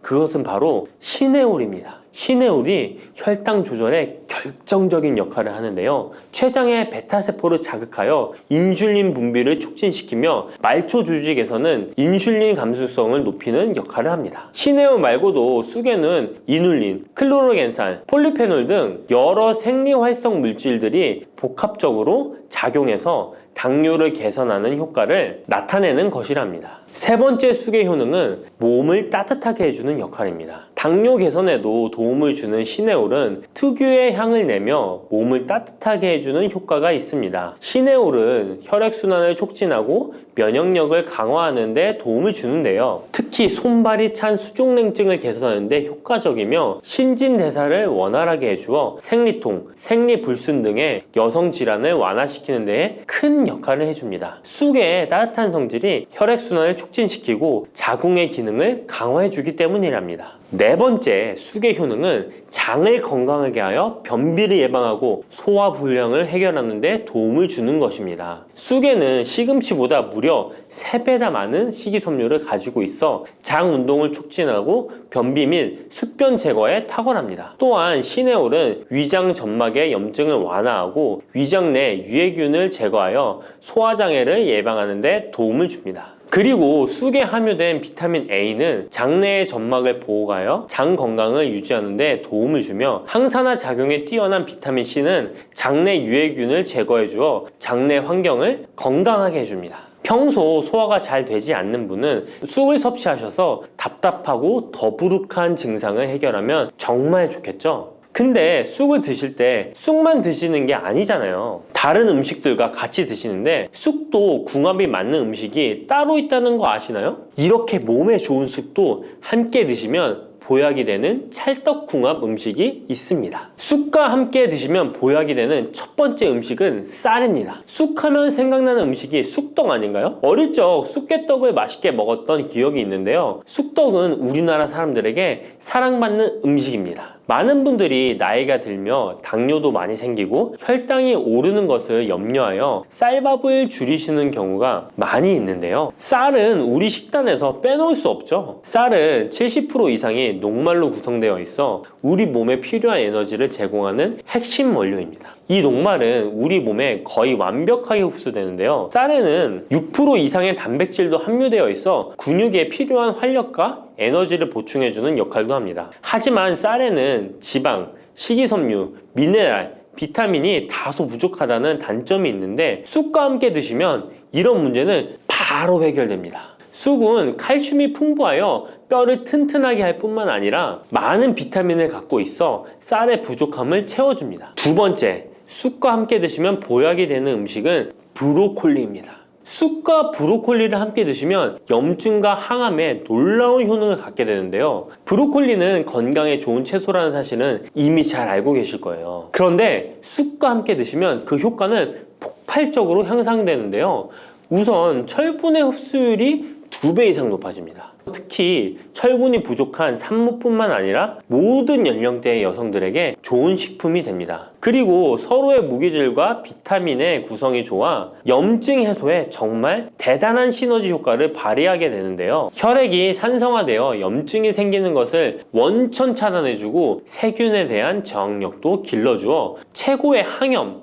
그것은 바로 시네올입니다. 시네올이 혈당 조절에 결정적인 역할을 하는데요. 췌장의 베타세포를 자극하여 인슐린 분비를 촉진시키며 말초 조직에서는 인슐린 감수성을 높이는 역할을 합니다. 시네올 말고도 쑥에는 이눌린, 클로로겐산, 폴리페놀 등 여러 생리활성 물질들이 복합적으로 작용해서 당뇨를 개선하는 효과를 나타내는 것이랍니다. 세 번째 쑥의 효능은 몸을 따뜻하게 해주는 역할입니다. 당뇨 개선에도 도움을 주는 시네올은 특유의 향을 내며 몸을 따뜻하게 해주는 효과가 있습니다. 시네올은 혈액순환을 촉진하고 면역력을 강화하는 데 도움을 주는데요. 특히 손발이 찬 수족냉증을 개선하는 데 효과적이며 신진대사를 원활하게 해주어 생리통, 생리불순 등의 여성 질환을 완화시키는 데에 큰 역할을 해줍니다. 쑥의 따뜻한 성질이 혈액순환을 촉진시키고 자궁의 기능을 강화해주기 때문이랍니다. 네 번째 쑥의 효능은 장을 건강하게 하여 변비를 예방하고 소화불량을 해결하는 데 도움을 주는 것입니다. 쑥에는 시금치보다 무려 3배나 많은 식이섬유를 가지고 있어 장 운동을 촉진하고 변비 및宿변 제거에 탁월합니다. 또한 시네올은 위장 점막의 염증을 완화하고 위장 내 유해균을 제거하여 소화장애를 예방하는 데 도움을 줍니다. 그리고 쑥에 함유된 비타민 A는 장내의 점막을 보호하여 장 건강을 유지하는 데 도움을 주며 항산화 작용에 뛰어난 비타민 C는 장내 유해균을 제거해 주어 장내 환경을 건강하게 해줍니다. 평소 소화가 잘 되지 않는 분은 쑥을 섭취하셔서 답답하고 더부룩한 증상을 해결하면 정말 좋겠죠? 근데 쑥을 드실 때 쑥만 드시는 게 아니잖아요. 다른 음식들과 같이 드시는데 쑥도 궁합이 맞는 음식이 따로 있다는 거 아시나요? 이렇게 몸에 좋은 쑥도 함께 드시면 보약이 되는 찰떡궁합 음식이 있습니다. 쑥과 함께 드시면 보약이 되는 첫 번째 음식은 쌀입니다. 쑥하면 생각나는 음식이 쑥떡 아닌가요? 어릴 적 쑥개떡을 맛있게 먹었던 기억이 있는데요. 쑥떡은 우리나라 사람들에게 사랑받는 음식입니다. 많은 분들이 나이가 들며 당뇨도 많이 생기고 혈당이 오르는 것을 염려하여 쌀밥을 줄이시는 경우가 많이 있는데요. 쌀은 우리 식단에서 빼놓을 수 없죠. 쌀은 70% 이상이 녹말로 구성되어 있어 우리 몸에 필요한 에너지를 제공하는 핵심 원료입니다. 이 녹말은 우리 몸에 거의 완벽하게 흡수되는데요. 쌀에는 6% 이상의 단백질도 함유되어 있어 근육에 필요한 활력과 에너지를 보충해주는 역할도 합니다. 하지만 쌀에는 지방, 식이섬유, 미네랄, 비타민이 다소 부족하다는 단점이 있는데 쑥과 함께 드시면 이런 문제는 바로 해결됩니다. 쑥은 칼슘이 풍부하여 뼈를 튼튼하게 할 뿐만 아니라 많은 비타민을 갖고 있어 쌀의 부족함을 채워줍니다. 두 번째, 쑥과 함께 드시면 보약이 되는 음식은 브로콜리입니다. 쑥과 브로콜리를 함께 드시면 염증과 항암에 놀라운 효능을 갖게 되는데요. 브로콜리는 건강에 좋은 채소라는 사실은 이미 잘 알고 계실 거예요. 그런데 쑥과 함께 드시면 그 효과는 폭발적으로 향상되는데요. 우선 철분의 흡수율이 2배 이상 높아집니다. 특히 철분이 부족한 산모뿐만 아니라 모든 연령대의 여성들에게 좋은 식품이 됩니다. 그리고 서로의 무기질과 비타민의 구성이 좋아 염증 해소에 정말 대단한 시너지 효과를 발휘하게 되는데요. 혈액이 산성화되어 염증이 생기는 것을 원천 차단해주고 세균에 대한 저항력도 길러주어 최고의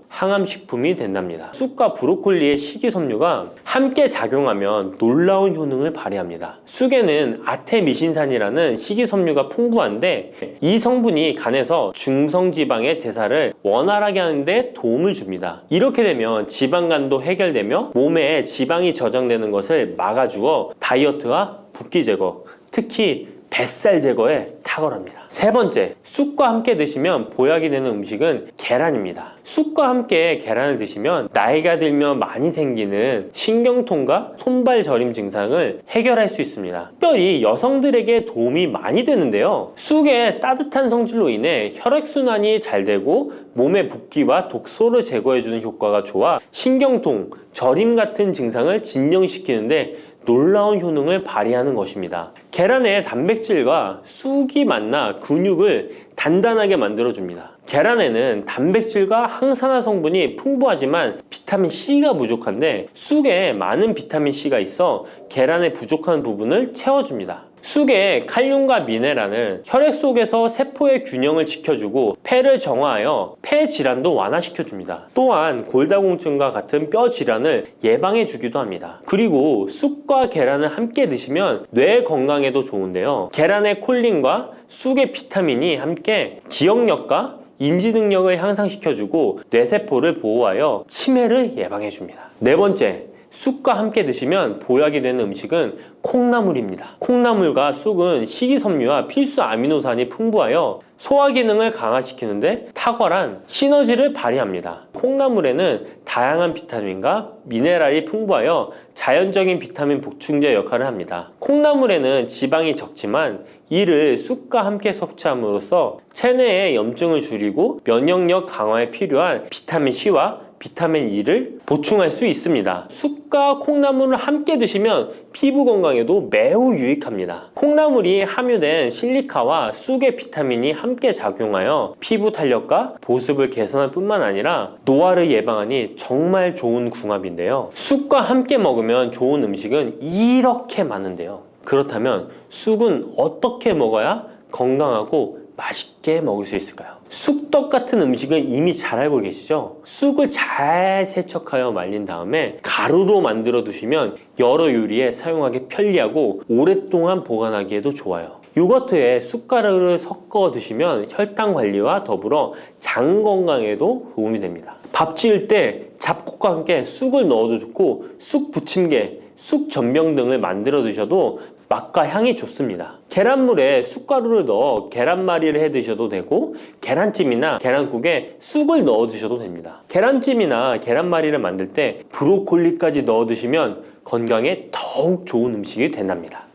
항암식품이 된답니다. 쑥과 브로콜리의 식이섬유가 함께 작용하면 놀라운 효능을 발휘합니다. 쑥에는 아테미신산이라는 식이섬유가 풍부한데 이 성분이 간에서 중성지방의 대사를 원활하게 하는 데 도움을 줍니다. 이렇게 되면 지방간도 해결되며 몸에 지방이 저장되는 것을 막아주어 다이어트와 붓기 제거, 특히 뱃살 제거에 탁월합니다. 세 번째, 쑥과 함께 드시면 보약이 되는 음식은 계란입니다. 쑥과 함께 계란을 드시면 나이가 들면 많이 생기는 신경통과 손발 저림 증상을 해결할 수 있습니다. 특별히 여성들에게 도움이 많이 되는데요. 쑥의 따뜻한 성질로 인해 혈액순환이 잘 되고 몸의 붓기와 독소를 제거해주는 효과가 좋아 신경통, 저림 같은 증상을 진정시키는데 놀라운 효능을 발휘하는 것입니다. 계란의 단백질과 쑥이 만나 근육을 단단하게 만들어줍니다. 계란에는 단백질과 항산화 성분이 풍부하지만 비타민C가 부족한데 쑥에 많은 비타민C가 있어 계란의 부족한 부분을 채워줍니다. 쑥의 칼륨과 미네랄은 혈액 속에서 세포의 균형을 지켜주고 폐를 정화하여 폐 질환도 완화시켜줍니다. 또한 골다공증과 같은 뼈 질환을 예방해주기도 합니다. 그리고 쑥과 계란을 함께 드시면 뇌 건강에도 좋은데요. 계란의 콜린과 쑥의 비타민이 함께 기억력과 인지 능력을 향상시켜주고 뇌세포를 보호하여 치매를 예방해줍니다. 네 번째, 쑥과 함께 드시면 보약이 되는 음식은 콩나물입니다. 콩나물과 쑥은 식이섬유와 필수 아미노산이 풍부하여 소화 기능을 강화시키는데 탁월한 시너지를 발휘합니다. 콩나물에는 다양한 비타민과 미네랄이 풍부하여 자연적인 비타민 보충제 역할을 합니다. 콩나물에는 지방이 적지만 이를 쑥과 함께 섭취함으로써 체내의 염증을 줄이고 면역력 강화에 필요한 비타민C와 비타민 E를 보충할 수 있습니다. 쑥과 콩나물을 함께 드시면 피부 건강에도 매우 유익합니다. 콩나물이 함유된 실리카와 쑥의 비타민이 함께 작용하여 피부 탄력과 보습을 개선할 뿐만 아니라 노화를 예방하니 정말 좋은 궁합인데요. 쑥과 함께 먹으면 좋은 음식은 이렇게 많은데요. 그렇다면 쑥은 어떻게 먹어야 건강하고 맛있게 먹을 수 있을까요? 쑥떡 같은 음식은 이미 잘 알고 계시죠? 쑥을 잘 세척하여 말린 다음에 가루로 만들어 두시면 여러 요리에 사용하기 편리하고 오랫동안 보관하기에도 좋아요. 요거트에 쑥가루를 섞어 드시면 혈당 관리와 더불어 장 건강에도 도움이 됩니다. 밥 지을 때 잡곡과 함께 쑥을 넣어도 좋고 쑥 부침개, 쑥 전병 등을 만들어 드셔도 맛과 향이 좋습니다. 계란물에 쑥가루를 넣어 계란말이를 해 드셔도 되고 계란찜이나 계란국에 쑥을 넣어 드셔도 됩니다. 계란찜이나 계란말이를 만들 때 브로콜리까지 넣어 드시면 건강에 더욱 좋은 음식이 된답니다.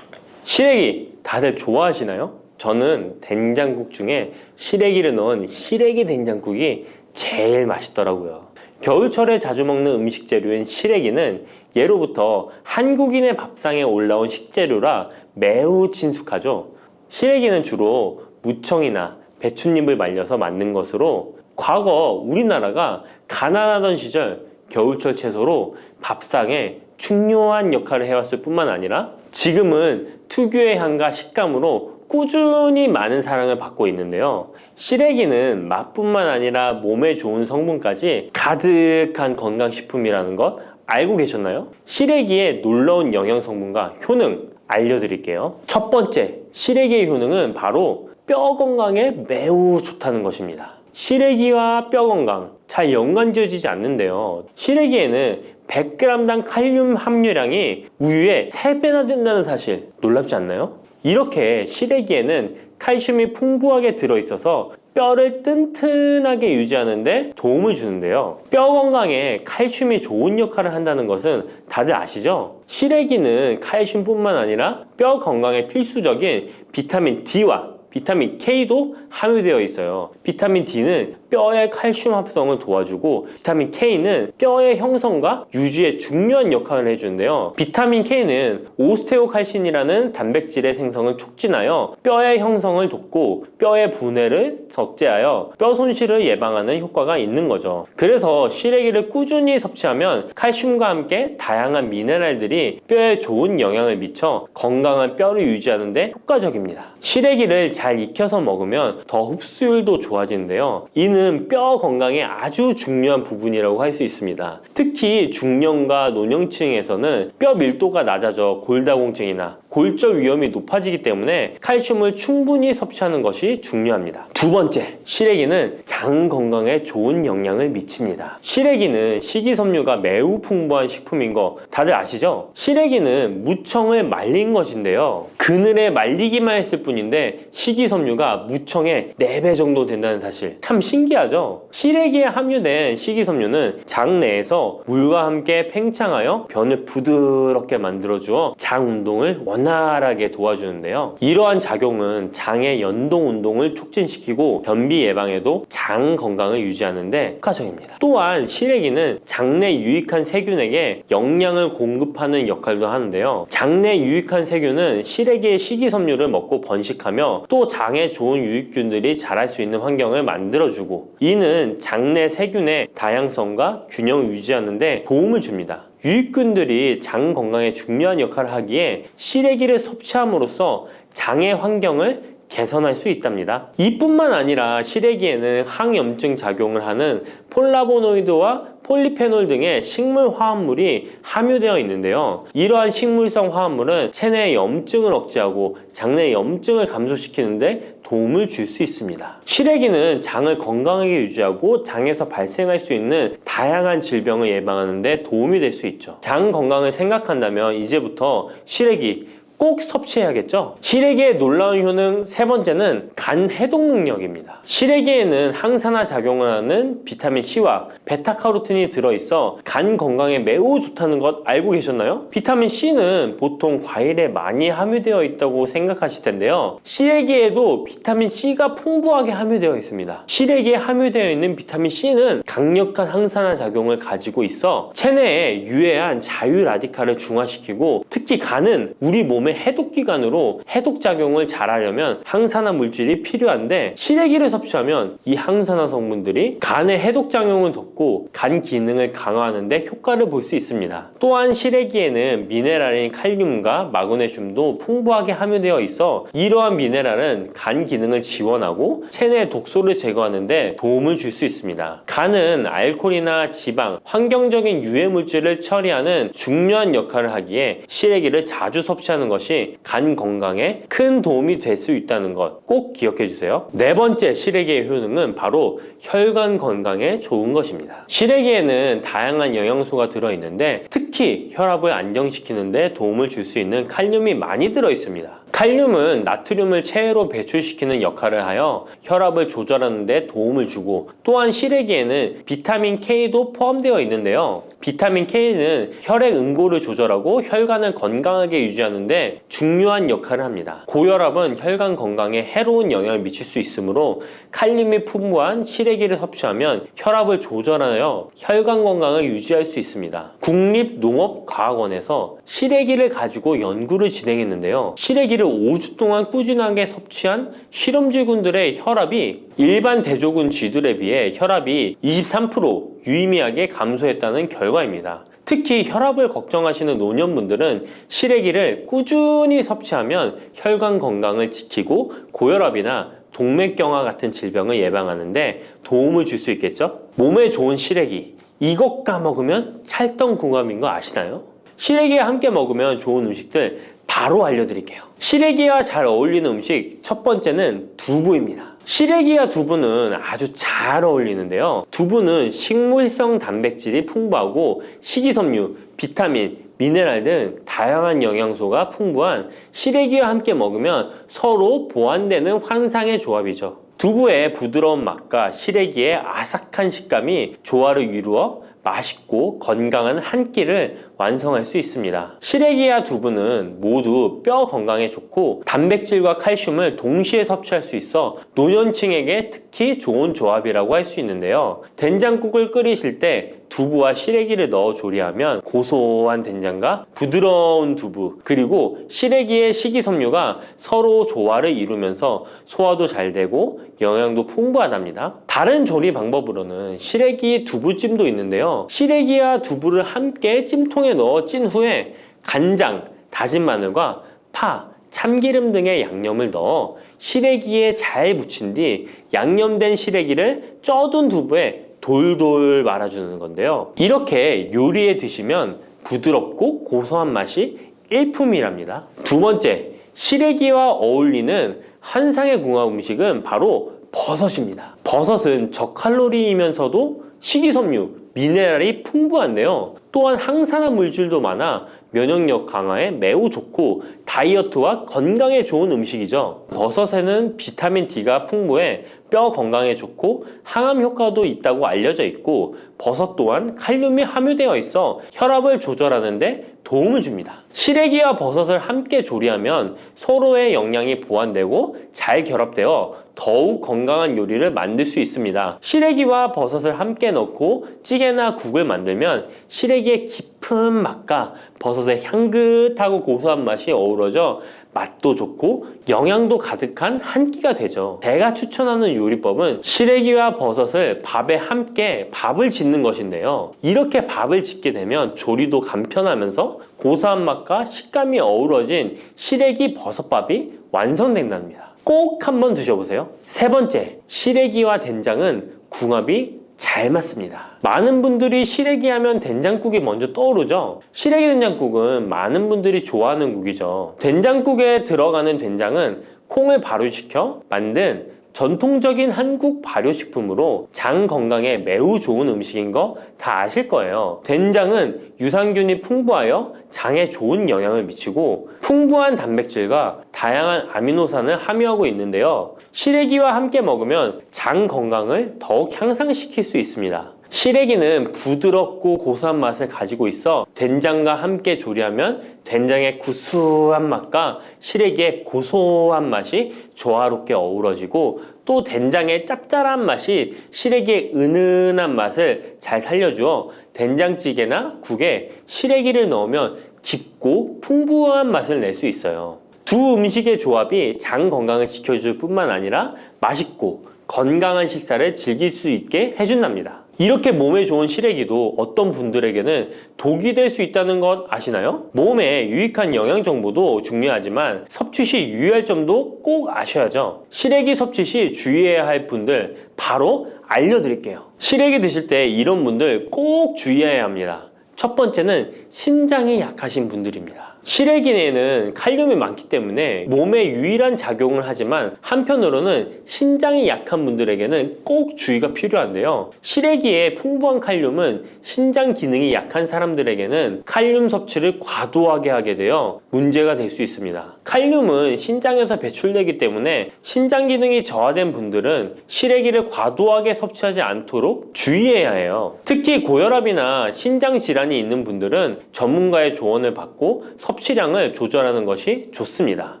시래기 다들 좋아하시나요? 저는 된장국 중에 시래기를 넣은 시래기 된장국이 제일 맛있더라고요. 겨울철에 자주 먹는 음식 재료인 시래기는 예로부터 한국인의 밥상에 올라온 식재료라 매우 친숙하죠. 시래기는 주로 무청이나 배춧잎을 말려서 만든 것으로 과거 우리나라가 가난하던 시절 겨울철 채소로 밥상에 중요한 역할을 해왔을 뿐만 아니라 지금은 특유의 향과 식감으로 꾸준히 많은 사랑을 받고 있는데요. 시래기는 맛뿐만 아니라 몸에 좋은 성분까지 가득한 건강식품이라는 것 알고 계셨나요? 시래기의 놀라운 영양 성분과 효능 알려드릴게요. 첫 번째, 시래기의 효능은 바로 뼈 건강에 매우 좋다는 것입니다. 시래기와 뼈 건강 잘 연관지어지지 않는데요. 시래기에는 100g당 칼륨 함유량이 우유의 3배나 된다는 사실 놀랍지 않나요? 이렇게 시래기에는 칼슘이 풍부하게 들어있어서 뼈를 튼튼하게 유지하는 데 도움을 주는데요. 뼈 건강에 칼슘이 좋은 역할을 한다는 것은 다들 아시죠? 시래기는 칼슘뿐만 아니라 뼈 건강에 필수적인 비타민 D와 비타민 K도 함유되어 있어요. 비타민 D는 뼈의 칼슘 합성을 도와주고 비타민 K는 뼈의 형성과 유지에 중요한 역할을 해주는데요. 비타민 K는 오스테오칼신이라는 단백질의 생성을 촉진하여 뼈의 형성을 돕고 뼈의 분해를 억제하여 뼈 손실을 예방하는 효과가 있는 거죠. 그래서 시래기를 꾸준히 섭취하면 칼슘과 함께 다양한 미네랄들이 뼈에 좋은 영향을 미쳐 건강한 뼈를 유지하는 데 효과적입니다. 시래기를 잘 익혀서 먹으면 더 흡수율도 좋아지는데요. 이는 뼈 건강에 아주 중요한 부분이라고 할 수 있습니다. 특히 중년과 노년층에서는 뼈 밀도가 낮아져 골다공증이나 골절 위험이 높아지기 때문에 칼슘을 충분히 섭취하는 것이 중요합니다. 두 번째, 시래기는 장 건강에 좋은 영향을 미칩니다. 시래기는 식이섬유가 매우 풍부한 식품인 거 다들 아시죠? 시래기는 무청을 말린 것인데요. 그늘에 말리기만 했을 뿐인데 식이섬유가 무청의 4배 정도 된다는 사실 참 신기하죠? 시래기에 함유된 식이섬유는 장 내에서 물과 함께 팽창하여 변을 부드럽게 만들어주어 장 운동을 원활하게 도와주는데요. 이러한 작용은 장의 연동 운동을 촉진시키고 변비 예방에도 장 건강을 유지하는 데 효과적입니다. 또한 시래기는 장내 유익한 세균에게 영양을 공급하는 역할도 하는데요. 장내 유익한 세균은 시래기의 식이섬유를 먹고 번식하며 또 장에 좋은 유익균들이 자랄 수 있는 환경을 만들어주고 이는 장내 세균의 다양성과 균형을 유지하는 데 도움을 줍니다. 유익균들이 장 건강에 중요한 역할을 하기에 시래기를 섭취함으로써 장의 환경을 개선할 수 있답니다. 이뿐만 아니라 시래기에는 항염증 작용을 하는 폴라보노이드와 폴리페놀 등의 식물 화합물이 함유되어 있는데요. 이러한 식물성 화합물은 체내 염증을 억제하고 장내 염증을 감소시키는 데 도움을 줄 수 있습니다. 시래기는 장을 건강하게 유지하고 장에서 발생할 수 있는 다양한 질병을 예방하는 데 도움이 될 수 있죠. 장 건강을 생각한다면 이제부터 시래기 꼭 섭취해야겠죠? 시래기의 놀라운 효능 세 번째는 간 해독 능력입니다. 시래기에는 항산화 작용을 하는 비타민 C와 베타카로틴이 들어있어 간 건강에 매우 좋다는 것 알고 계셨나요? 비타민 C는 보통 과일에 많이 함유되어 있다고 생각하실 텐데요. 시래기에도 비타민 C가 풍부하게 함유되어 있습니다. 시래기에 함유되어 있는 비타민 C는 강력한 항산화 작용을 가지고 있어 체내에 유해한 자유 라디칼을 중화시키고 특히 간은 우리 몸의 해독기관으로 해독작용을 잘하려면 항산화 물질이 필요한데 시래기를 섭취하면 이 항산화 성분들이 간의 해독작용을 돕고 간 기능을 강화하는 데 효과를 볼 수 있습니다. 또한 시래기에는 미네랄인 칼륨과 마그네슘도 풍부하게 함유되어 있어 이러한 미네랄은 간 기능을 지원하고 체내 독소를 제거하는 데 도움을 줄 수 있습니다. 간은 알코올이나 지방, 환경적인 유해 물질을 처리하는 중요한 역할을 하기에 시래기를 자주 섭취하는 것이 간 건강에 큰 도움이 될 수 있다는 것 꼭 기억해 주세요. 네 번째 시래기의 효능은 바로 혈관 건강에 좋은 것입니다. 시래기에는 다양한 영양소가 들어있는데 특히 혈압을 안정시키는 데 도움을 줄 수 있는 칼륨이 많이 들어있습니다. 칼륨은 나트륨을 체외로 배출시키는 역할을 하여 혈압을 조절하는 데 도움을 주고 또한 시래기에는 비타민 K도 포함되어 있는데요. 비타민 K는 혈액 응고를 조절하고 혈관을 건강하게 유지하는 데 중요한 역할을 합니다. 고혈압은 혈관 건강에 해로운 영향을 미칠 수 있으므로 칼륨이 풍부한 시래기를 섭취하면 혈압을 조절하여 혈관 건강을 유지할 수 있습니다. 국립농업과학원에서 시래기를 가지고 연구를 진행했는데요. 시래기를 5주 동안 꾸준하게 섭취한 실험쥐군들의 혈압이 일반 대조군 쥐들에 비해 혈압이 23% 유의미하게 감소했다는 결과입니다. 특히 혈압을 걱정하시는 노년분들은 시래기를 꾸준히 섭취하면 혈관 건강을 지키고 고혈압이나 동맥경화 같은 질병을 예방하는데 도움을 줄 수 있겠죠? 몸에 좋은 시래기, 이것과 먹으면 찰떡궁합인 거 아시나요? 시래기와 함께 먹으면 좋은 음식들 바로 알려드릴게요. 시래기와 잘 어울리는 음식 첫 번째는 두부입니다. 시래기와 두부는 아주 잘 어울리는데요. 두부는 식물성 단백질이 풍부하고 식이섬유, 비타민, 미네랄 등 다양한 영양소가 풍부한 시래기와 함께 먹으면 서로 보완되는 환상의 조합이죠. 두부의 부드러운 맛과 시래기의 아삭한 식감이 조화를 이루어 맛있고 건강한 한 끼를 완성할 수 있습니다. 시래기와 두부는 모두 뼈 건강에 좋고 단백질과 칼슘을 동시에 섭취할 수 있어 노년층에게 특히 좋은 조합이라고 할 수 있는데요. 된장국을 끓이실 때 두부와 시래기를 넣어 조리하면 고소한 된장과 부드러운 두부 그리고 시래기의 식이섬유가 서로 조화를 이루면서 소화도 잘 되고 영양도 풍부하답니다. 다른 조리 방법으로는 시래기 두부찜도 있는데요. 시래기와 두부를 함께 찜통에 넣어 찐 후에 간장, 다진 마늘과 파, 참기름 등의 양념을 넣어 시래기에 잘 묻힌 뒤 양념된 시래기를 쪄둔 두부에 돌돌 말아주는 건데요. 이렇게 요리해 드시면 부드럽고 고소한 맛이 일품이랍니다. 두 번째, 시래기와 어울리는 한상의 궁합 음식은 바로 버섯입니다. 버섯은 저칼로리이면서도 식이섬유, 미네랄이 풍부한데요. 또한 항산화 물질도 많아 면역력 강화에 매우 좋고 다이어트와 건강에 좋은 음식이죠. 버섯에는 비타민 D가 풍부해 뼈 건강에 좋고 항암 효과도 있다고 알려져 있고 버섯 또한 칼륨이 함유되어 있어 혈압을 조절하는 데 도움을 줍니다. 시래기와 버섯을 함께 조리하면 서로의 영양이 보완되고 잘 결합되어 더욱 건강한 요리를 만들 수 있습니다. 시래기와 버섯을 함께 넣고 찌개나 국을 만들면 시래기의 깊은 맛과 버섯의 향긋하고 고소한 맛이 어우러져 맛도 좋고 영양도 가득한 한 끼가 되죠. 제가 추천하는 요리법은 시래기와 버섯을 밥에 함께 밥을 짓는 것인데요. 이렇게 밥을 짓게 되면 조리도 간편하면서 고소한 맛과 식감이 어우러진 시래기 버섯밥이 완성된답니다. 꼭 한번 드셔보세요. 세 번째, 시래기와 된장은 궁합이 잘 맞습니다. 많은 분들이 시래기 하면 된장국이 먼저 떠오르죠. 시래기 된장국은 많은 분들이 좋아하는 국이죠. 된장국에 들어가는 된장은 콩을 발효시켜 만든 전통적인 한국 발효식품으로 장 건강에 매우 좋은 음식인 거 다 아실 거예요. 된장은 유산균이 풍부하여 장에 좋은 영향을 미치고 풍부한 단백질과 다양한 아미노산을 함유하고 있는데요. 시래기와 함께 먹으면 장 건강을 더욱 향상시킬 수 있습니다. 시래기는 부드럽고 고소한 맛을 가지고 있어 된장과 함께 조리하면 된장의 구수한 맛과 시래기의 고소한 맛이 조화롭게 어우러지고 또 된장의 짭짤한 맛이 시래기의 은은한 맛을 잘 살려주어 된장찌개나 국에 시래기를 넣으면 깊고 풍부한 맛을 낼 수 있어요. 두 음식의 조합이 장 건강을 지켜줄 뿐만 아니라 맛있고 건강한 식사를 즐길 수 있게 해준답니다. 이렇게 몸에 좋은 시래기도 어떤 분들에게는 독이 될 수 있다는 것 아시나요? 몸에 유익한 영양 정보도 중요하지만 섭취 시 유의할 점도 꼭 아셔야죠. 시래기 섭취 시 주의해야 할 분들 바로 알려드릴게요. 시래기 드실 때 이런 분들 꼭 주의해야 합니다. 첫 번째는 신장이 약하신 분들입니다. 시래기에는 칼륨이 많기 때문에 몸에 유일한 작용을 하지만 한편으로는 신장이 약한 분들에게는 꼭 주의가 필요한데요. 시래기의 풍부한 칼륨은 신장 기능이 약한 사람들에게는 칼륨 섭취를 과도하게 하게 되어 문제가 될 수 있습니다. 칼륨은 신장에서 배출되기 때문에 신장 기능이 저하된 분들은 시래기를 과도하게 섭취하지 않도록 주의해야 해요. 특히 고혈압이나 신장 질환이 있는 분들은 전문가의 조언을 받고 섭취량을 조절하는 것이 좋습니다.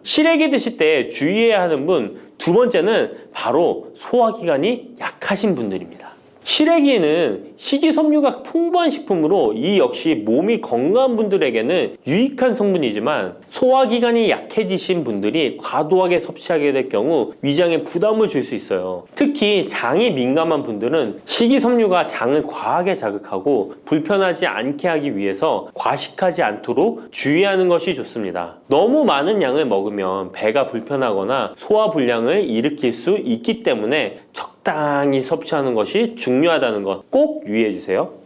시래기 드실 때 주의해야 하는 분 두 번째는 바로 소화기관이 약하신 분들입니다. 시래기는 식이섬유가 풍부한 식품으로 이 역시 몸이 건강한 분들에게는 유익한 성분이지만 소화기관이 약해지신 분들이 과도하게 섭취하게 될 경우 위장에 부담을 줄 수 있어요. 특히 장이 민감한 분들은 식이섬유가 장을 과하게 자극하고 불편하지 않게 하기 위해서 과식하지 않도록 주의하는 것이 좋습니다. 너무 많은 양을 먹으면 배가 불편하거나 소화불량을 일으킬 수 있기 때문에 적당히 섭취하는 것이 중요하다는 것 꼭 유의해 주세요.